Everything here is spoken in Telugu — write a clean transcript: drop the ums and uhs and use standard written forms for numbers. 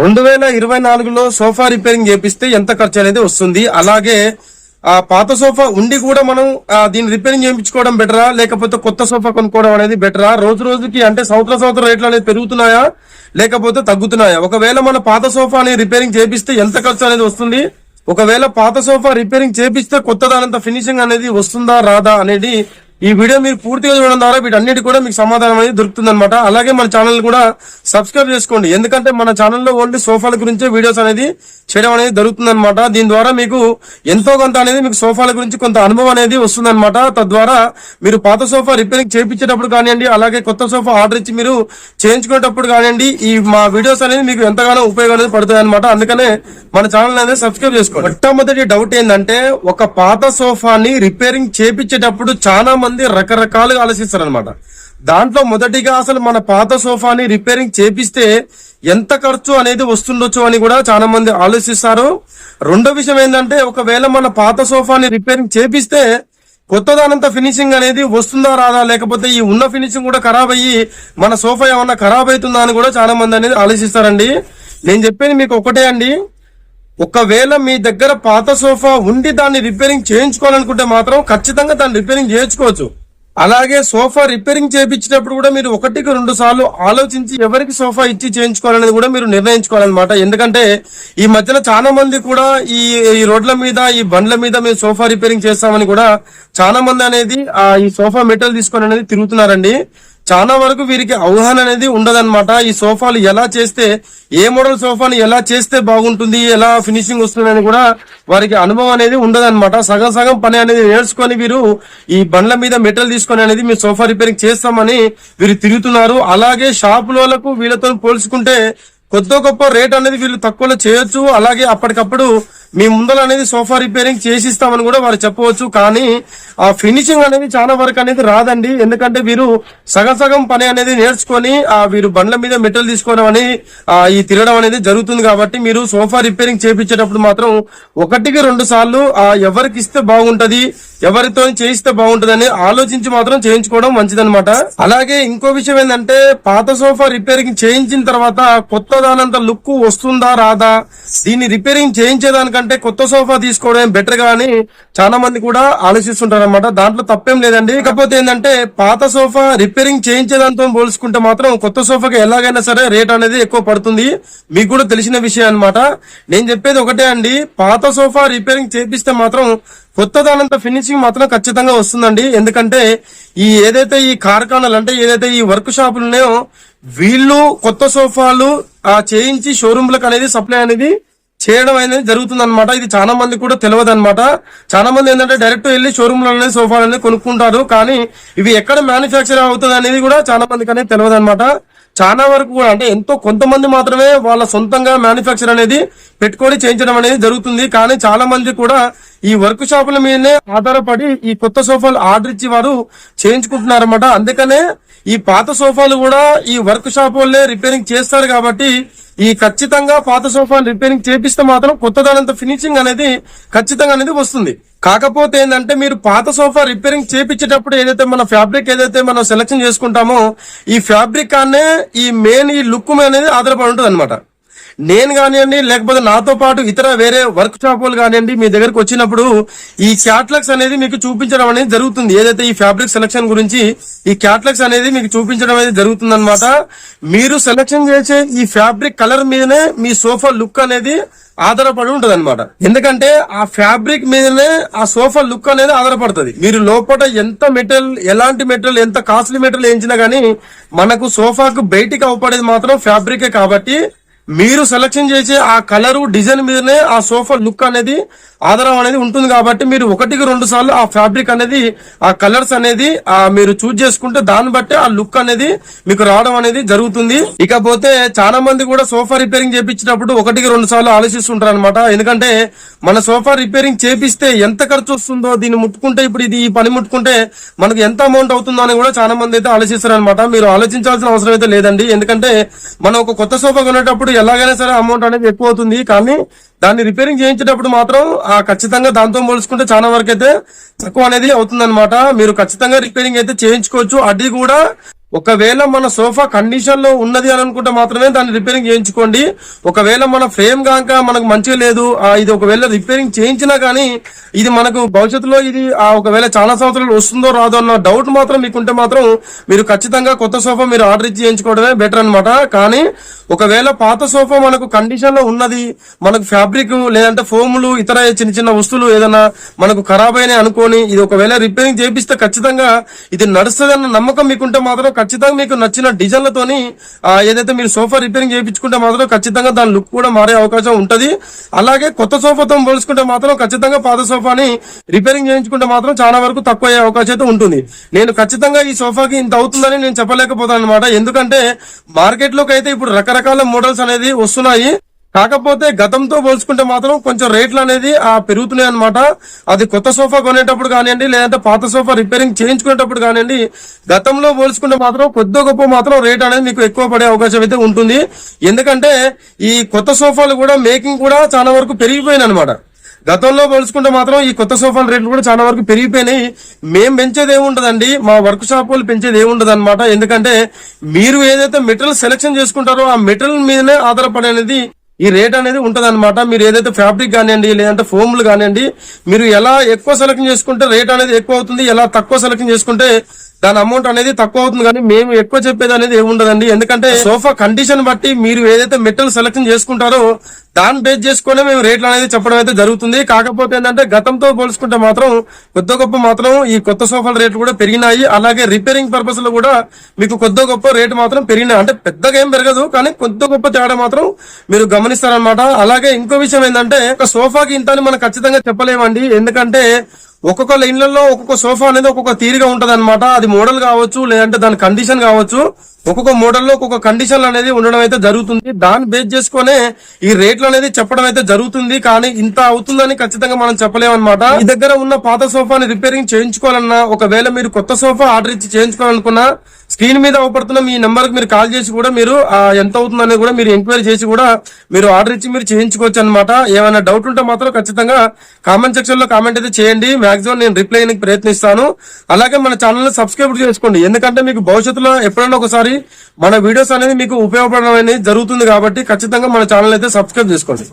2024లో సోఫా రిపేరింగ్ చేపిస్తే ఎంత ఖర్చు అనేది వస్తుంది? అలాగే ఆ పాత సోఫా ఉండి కూడా మనం దీన్ని రిపేరింగ్ చేయించుకోవడం బెటరా, లేకపోతే కొత్త సోఫా కొనుక్కోవడం అనేది బెటరా? రోజు రోజుకి అంటే సంవత్సరం రేట్లు అనేది పెరుగుతున్నాయా లేకపోతే తగ్గుతున్నాయా? ఒకవేళ మన పాత సోఫాని రిపేరింగ్ చేపిస్తే ఎంత ఖర్చు అనేది వస్తుంది? ఒకవేళ పాత సోఫా రిపేరింగ్ చేపిస్తే కొత్త దానంత ఫినిషింగ్ అనేది వస్తుందా రాదా అనేది ఈ వీడియో మీరు పూర్తిగా చూడడం ద్వారా వీటన్నిటి కూడా మీకు సమాధానం అనేది దొరుకుతుంది అనమాట. అలాగే మన ఛానల్ కూడా సబ్స్క్రైబ్ చేసుకోండి, ఎందుకంటే మన ఛానల్లో ఓన్లీ సోఫాల గురించే వీడియోస్ అనేది చేయడం అనేది జరుగుతుంది అనమాట. దీని ద్వారా మీకు ఎంతో కొంత అనేది మీకు సోఫాల గురించి కొంత అనుభవం అనేది వస్తుంది అనమాట. తద్వారా మీరు పాత సోఫా రిపేరింగ్ చేయించేటప్పుడు కానివ్వండి, అలాగే కొత్త సోఫా ఆర్డర్ ఇచ్చి మీరు చేయించుకునేటప్పుడు కానివ్వండి, ఈ మా వీడియోస్ అనేది మీకు ఎంతగానో ఉపయోగం అనేది పడుతుంది అనమాట. అందుకనే మన ఛానల్ అనేది సబ్స్క్రైబ్ చేసుకోండి. మొట్టమొదటి డౌట్ ఏంటంటే, ఒక పాత సోఫాని రిపేరింగ్ చేయించేటప్పుడు చాలా మంది రకరకాలుగా ఆలోచిస్తారు అనమాట. దాంట్లో మొదటిగా అసలు మన పాత సోఫాని రిపేరింగ్ చేపిస్తే ఎంత ఖర్చు అనేది వస్తుండొచ్చు అని కూడా చాలా మంది ఆలోచిస్తారు. రెండో విషయం ఏంటంటే, ఒకవేళ మన పాత సోఫాని రిపేరింగ్ చేపిస్తే కొత్త దానంత ఫినిషింగ్ అనేది వస్తుందా రాదా, లేకపోతే ఈ ఉన్న ఫినిషింగ్ కూడా ఖరాబ్ అయ్యి మన సోఫా ఏమన్నా ఖరాబ్ అవుతుందా అని కూడా చాలా మంది అనేది ఆలోచిస్తారండి. నేను చెప్పేది మీకు ఒకటే అండి, ఒకవేళ మీ దగ్గర పాత సోఫా ఉండి దాన్ని రిపేరింగ్ చేయించుకోవాలనుకుంటే మాత్రం ఖచ్చితంగా దాన్ని రిపేరింగ్ చేయించుకోవచ్చు. అలాగే సోఫా రిపేరింగ్ చేయించేటప్పుడు కూడా మీరు 1-2 సార్లు ఆలోచించి ఎవరికి సోఫా ఇచ్చి చేయించుకోవాలనేది కూడా మీరు నిర్ణయించుకోవాలన్నమాట. ఎందుకంటే ఈ మధ్యన చాలా మంది కూడా ఈ రోడ్ల మీద, ఈ బండ్ల మీద మేము సోఫా రిపేరింగ్ చేస్తామని కూడా చాలా మంది అనేది ఈ సోఫా మెటీరియల్ తీసుకొని అనేది తిరుగుతున్నారండి. చాలా వరకు వీరికి అవగాహన అనేది ఉండదన్నమాట. ఈ సోఫాలు ఎలా చేస్తే, ఏ మోడల్ సోఫాని ఎలా చేస్తే బాగుంటుంది, ఎలా ఫినిషింగ్ వస్తుంది అని కూడా వారికి అనుభవం అనేది ఉండదన్నమాట. సగం పని అనేది నేర్చుకొని వీరు ఈ బండ్ల మీద మెటీరియల్ తీసుకొని అనేది మీరు సోఫా రిపేరింగ్ చేస్తామని వీరు తిరుగుతున్నారు. అలాగే షాపులకు వీళ్ళతో పోల్చుకుంటే కొద్ది గొప్ప రేట్ అనేది వీళ్ళు తక్కువలో చేయొచ్చు. అలాగే అప్పటికప్పుడు మీ ముందర అనేది సోఫా రిపేరింగ్ చేసిస్తామని కూడా వారు చెప్పవచ్చు. కానీ ఆ ఫినిషింగ్ అనేది చాలా వరకు అనేది రాదండి. ఎందుకంటే వీరు సగం పని అనేది నేర్చుకొని వీరు బండ్ల మీద మెటీరియల్ తీసుకోవడం అని ఈ తిరగడం అనేది జరుగుతుంది. కాబట్టి మీరు సోఫా రిపేరింగ్ చేయించేటప్పుడు మాత్రం 1-2 సార్లు ఎవరికి ఇస్తే బాగుంటది, ఎవరితో చేయిస్తే బాగుంటది అని ఆలోచించి మాత్రం చేయించుకోవడం మంచిదన్నమాట. అలాగే ఇంకో విషయం ఏంటంటే, పాత సోఫా రిపేరింగ్ చేయించిన తర్వాత కొత్త దానంత లుక్ వస్తుందా రాదా, దీన్ని రిపేరింగ్ చేయించేదానికంటే కొత్త సోఫా తీసుకోవడం బెటర్ గా అని చాలా మంది కూడా ఆలోచిస్తుంటారు అనమాట. దాంట్లో తప్పేం లేదండి. ఇకపోతే ఏంటంటే, పాత సోఫా రిపేరింగ్ చేయించేదాంతో పోల్చుకుంటే మాత్రం కొత్త సోఫాకి ఎలాగైనా సరే రేట్ అనేది ఎక్కువ పడుతుంది. మీకు కూడా తెలిసిన విషయం అనమాట. నేను చెప్పేది ఒకటే అండి, పాత సోఫా రిపేరింగ్ చేపిస్తే మాత్రం కొత్త దానంత ఫినిషింగ్ మాత్రం ఖచ్చితంగా వస్తుందండి. ఎందుకంటే ఏదైతే ఈ కార్ఖానాలు అంటే ఏదైతే ఈ వర్క్ షాపులు ఉన్నాయో, వీళ్ళు కొత్త సోఫాలు చేయించి షోరూమ్లకు అనేది సప్లై అనేది చేయడం అనేది జరుగుతుంది అనమాట. ఇది చాలా మంది కూడా తెలియదు అనమాట. చాలా మంది ఏంటంటే డైరెక్ట్ వెళ్ళి షోరూమ్ లో సోఫాలు అనేది కొనుక్కుంటారు. కానీ ఇవి ఎక్కడ మ్యానుఫ్యాక్చర్ అవుతుంది అనేది కూడా చాలా మందికి అనేది తెలియదు అనమాట. చాలా వరకు కూడా అంటే ఎంతో కొంతమంది మాత్రమే వాళ్ళ సొంతంగా మ్యానుఫ్యాక్చర్ అనేది పెట్టుకొని చేయించడం అనేది జరుగుతుంది. కానీ చాలా మంది కూడా ఈ వర్క్ షాపుల మీదనే ఆధారపడి ఈ కొత్త సోఫాలు ఆర్డర్ ఇచ్చి వారు చేయించుకుంటున్నారన్నమాట. అందుకనే ఈ పాత సోఫాలు కూడా ఈ వర్క్ షాప్ వాళ్ళే రిపేరింగ్ చేస్తారు. కాబట్టి ఈ ఖచ్చితంగా పాత సోఫాలు రిపేరింగ్ చేపిస్తే మాత్రం కొత్త దానంత ఫినిషింగ్ అనేది ఖచ్చితంగా అనేది వస్తుంది. కాకపోతే ఏంటంటే, మీరు పాత సోఫా రిపేరింగ్ చేపించేటప్పుడు ఏదైతే మన ఫ్యాబ్రిక్ ఏదైతే మనం సెలెక్షన్ చేసుకుంటామో, ఈ ఫ్యాబ్రిక్ అనే ఈ మెయిన్ ఈ లుక్ అనేది ఆధారపడి ఉంటుంది అనమాట. నేను కానివ్వండి, లేకపోతే నాతో పాటు ఇతర వేరే వర్క్ షాప్ వాళ్ళు కానివ్వండి, మీ దగ్గరకు వచ్చినప్పుడు ఈ క్యాటలాగ్స్ అనేది మీకు చూపించడం అనేది జరుగుతుంది. ఏదైతే ఈ ఫ్యాబ్రిక్ సెలక్షన్ గురించి ఈ క్యాటలాగ్స్ అనేది మీకు చూపించడం అనేది జరుగుతుంది అనమాట. మీరు సెలక్షన్ చేసే ఈ ఫ్యాబ్రిక్ కలర్ మీదనే మీ సోఫా లుక్ అనేది ఆధారపడి ఉంటది అనమాట. ఎందుకంటే ఆ ఫ్యాబ్రిక్ మీదనే ఆ సోఫా లుక్ అనేది ఆధారపడుతుంది. మీరు లోపల ఎంత మెటీరియల్, ఎలాంటి మెటీరియల్, ఎంత కాస్ట్లీ మెటీరియల్ వేయించినా గానీ మనకు సోఫాకు బయటికి అవపడేది మాత్రం ఫ్యాబ్రికే. కాబట్టి మీరు సెలక్షన్ చేసే ఆ కలరు డిజైన్ మీదనే ఆ సోఫా లుక్ అనేది ఆధారం అనేది ఉంటుంది. కాబట్టి మీరు 1-2 సార్లు ఆ ఫ్యాబ్రిక్ అనేది, ఆ కలర్స్ అనేది మీరు చూజ్ చేసుకుంటే దాన్ని బట్టి ఆ లుక్ అనేది మీకు రావడం అనేది జరుగుతుంది. ఇకపోతే చాలా మంది కూడా సోఫా రిపేరింగ్ చేపించినప్పుడు 1-2 సార్లు ఆలోచిస్తుంటారు అనమాట. ఎందుకంటే మన సోఫా రిపేరింగ్ చేపిస్తే ఎంత ఖర్చు వస్తుందో, దీన్ని ముట్టుకుంటే ఇప్పుడు ఈ పని ముట్టుకుంటే మనకు ఎంత అమౌంట్ అవుతుందో అని కూడా చాలా మంది అయితే ఆలోచిస్తారు అనమాట. మీరు ఆలోచించాల్సిన అవసరం అయితే లేదండి. ఎందుకంటే మనం ఒక కొత్త సోఫా కొనేటప్పుడు ఎలాగైనా సరే అమౌంట్ అనేది ఎక్కువ అవుతుంది. కానీ దాన్ని రిపేరింగ్ చేయించేటప్పుడు మాత్రం ఖచ్చితంగా దాంతో పోల్చుకుంటే చాలా వరకు అయితే తక్కువ అనేది అవుతుంది అనమాట. మీరు ఖచ్చితంగా రిపేరింగ్ అయితే చేయించుకోవచ్చు. అది కూడా ఒకవేళ మన సోఫా కండిషన్ లో ఉన్నది అని అనుకుంటే మాత్రమే దాన్ని రిపేరింగ్ చేయించుకోండి. ఒకవేళ మన ఫ్రేమ్ కాక మనకు మంచిగా లేదు, ఇది ఒకవేళ రిపేరింగ్ చేయించినా గానీ ఇది మనకు భవిష్యత్తులో ఇది ఒకవేళ చాలా సంవత్సరాలు వస్తుందో రాదో అన్న డౌట్ మాత్రం మీకుంటే మాత్రం మీరు ఖచ్చితంగా కొత్త సోఫా మీరు ఆర్డర్ ఇచ్చి చేయించుకోవడమే బెటర్ అన్నమాట. కానీ ఒకవేళ పాత సోఫా మనకు కండిషన్ లో ఉన్నది, మనకు ఫ్యాబ్రిక్ లేదంటే ఫోములు ఇతర చిన్న చిన్న వస్తువులు ఏదైనా మనకు ఖరాబ్ అయినాయి అనుకోని ఇది ఒకవేళ రిపేరింగ్ చేపిస్తే ఖచ్చితంగా ఇది నడుస్తుంది అన్న నమ్మకం మీకుంటే మాత్రం ఖచ్చితంగా మీకు నచ్చిన డిజైన్లతోని ఏదైతే మీరు సోఫా రిపేరింగ్ చేయించుకుంటే మాత్రం ఖచ్చితంగా దాని లుక్ కూడా మారే అవకాశం ఉంటది. అలాగే కొత్త సోఫాతో పోల్చుకుంటే మాత్రం ఖచ్చితంగా పాత సోఫాని రిపేరింగ్ చేయించుకుంటే మాత్రం చాలా వరకు తక్కువ అయ్యే అవకాశం అయితే ఉంటుంది. నేను ఖచ్చితంగా ఈ సోఫాకి ఇంత అవుతుందని నేను చెప్పలేకపోతాను అనమాట. ఎందుకంటే మార్కెట్ లోకి అయితే ఇప్పుడు రకరకాల మోడల్స్ అనేది వస్తున్నాయి. కాకపోతే గతంతో పోల్చుకుంటే మాత్రం కొంచెం రేట్లు అనేది పెరుగుతున్నాయి అనమాట. అది కొత్త సోఫా కొనేటప్పుడు కానివ్వండి, లేదంటే పాత సోఫా రిపేరింగ్ చేయించుకునేటప్పుడు కానివ్వండి, గతంలో పోల్చుకుంటే మాత్రం కొద్ది గొప్ప మాత్రం రేట్ అనేది మీకు ఎక్కువ పడే అవకాశం అయితే ఉంటుంది. ఎందుకంటే ఈ కొత్త సోఫాలు కూడా మేకింగ్ కూడా చాలా వరకు పెరిగిపోయినాయి అనమాట. గతంలో పోల్చుకుంటే మాత్రం ఈ కొత్త సోఫాల రేట్లు కూడా చాలా వరకు పెరిగిపోయినాయి. మేం పెంచేది ఏముంటదండి, మా వర్క్ షాప్ వాళ్ళు పెంచేది ఏముంటది అనమాట. ఎందుకంటే మీరు ఏదైతే మెటీరియల్ సెలెక్షన్ చేసుకుంటారో ఆ మెటీరియల్ మీదనే ఆధారపడేది ఈ రేట్ అనేది ఉంటదన్నమాట. మీరు ఏదైతే ఫ్యాబ్రిక్ కానివ్వండి, లేదంటే ఫోమ్లు కానివ్వండి, మీరు ఎలా ఎక్కువ సెలెక్షన్ చేసుకుంటే రేట్ అనేది ఎక్కువ అవుతుంది, ఎలా తక్కువ సెలెక్షన్ చేసుకుంటే దాని అమౌంట్ అనేది తక్కువ అవుతుంది. కానీ మేము ఎక్కువ చెప్పేది అనేది ఏముండదండి. ఎందుకంటే సోఫా కండిషన్ బట్టి మీరు ఏదైతే మెటీరియల్ సెలెక్షన్ చేసుకుంటారో దాన్ని బేస్ చేసుకునే మేము రేట్లు అనేది చెప్పడం అయితే జరుగుతుంది. కాకపోతే ఏంటంటే గతంతో పోల్చుకుంటే మాత్రం కొద్ది గొప్ప మాత్రం ఈ కొత్త సోఫాల రేట్లు కూడా పెరిగినాయి. అలాగే రిపేరింగ్ పర్పస్ లో కూడా మీకు కొద్ది గొప్ప రేటు మాత్రం పెరిగినాయి. అంటే పెద్దగా ఏం పెరగదు, కానీ కొద్ది గొప్ప తేడా మాత్రం మీరు గమనిస్తారనమాట. అలాగే ఇంకో విషయం ఏంటంటే ఒక సోఫాకి ఇంత అని మనం ఖచ్చితంగా చెప్పలేమండి. ఎందుకంటే ఒక్కొక్క లైన్లలో ఒక్కొక్క సోఫా అనేది ఒక్కొక్క తీరుగా ఉంటది అనమాట. అది మోడల్ కావచ్చు, లేదంటే దాని కండిషన్ కావచ్చు. ఒక్కొక్క మోడల్లో ఒక్కొక్క కండిషన్ అనేది ఉండడం అయితే జరుగుతుంది. దాన్ని బేస్ చేసుకునే ఈ రేట్లు అనేది చెప్పడం అయితే జరుగుతుంది. కానీ ఇంత అవుతుందని ఖచ్చితంగా మనం చెప్పలేమన్నమాట. మీ దగ్గర ఉన్న పాత సోఫాని రిపేరింగ్ చేయించుకోవాలన్నా, ఒకవేళ మీరు కొత్త సోఫా ఆర్డర్ ఇచ్చి చేయించుకోవాలనుకున్నా స్క్రీన్ మీద అవపడుతున్న మీ నెంబర్ కి మీరు కాల్ చేసి కూడా మీరు ఎంత అవుతుంది అనేది కూడా మీరు ఎంక్వైరీ చేసి కూడా మీరు ఆర్డర్ ఇచ్చి మీరు చేయించుకోవచ్చు అనమాట. ఏమైనా డౌట్ ఉంటే మాత్రం ఖచ్చితంగా కామెంట్ సెక్షన్ లో కామెంట్ అయితే చేయండి. మాక్సిమం నేను రిప్లై చేయడానికి ప్రయత్నిస్తాను. అలాగే మన ఛానల్ ని సబ్స్క్రైబ్ చేసుకోండి. ఎందుకంటే మీకు భవిష్యత్తులో ఎప్పుడైనా ఒకసారి మన వీడియోస్ అనేది మీకు ఉపయోగపడడం అనేది జరుగుతుంది. కాబట్టి ఖచ్చితంగా మన ఛానల్ అయితే సబ్స్క్రైబ్ చేసుకోండి.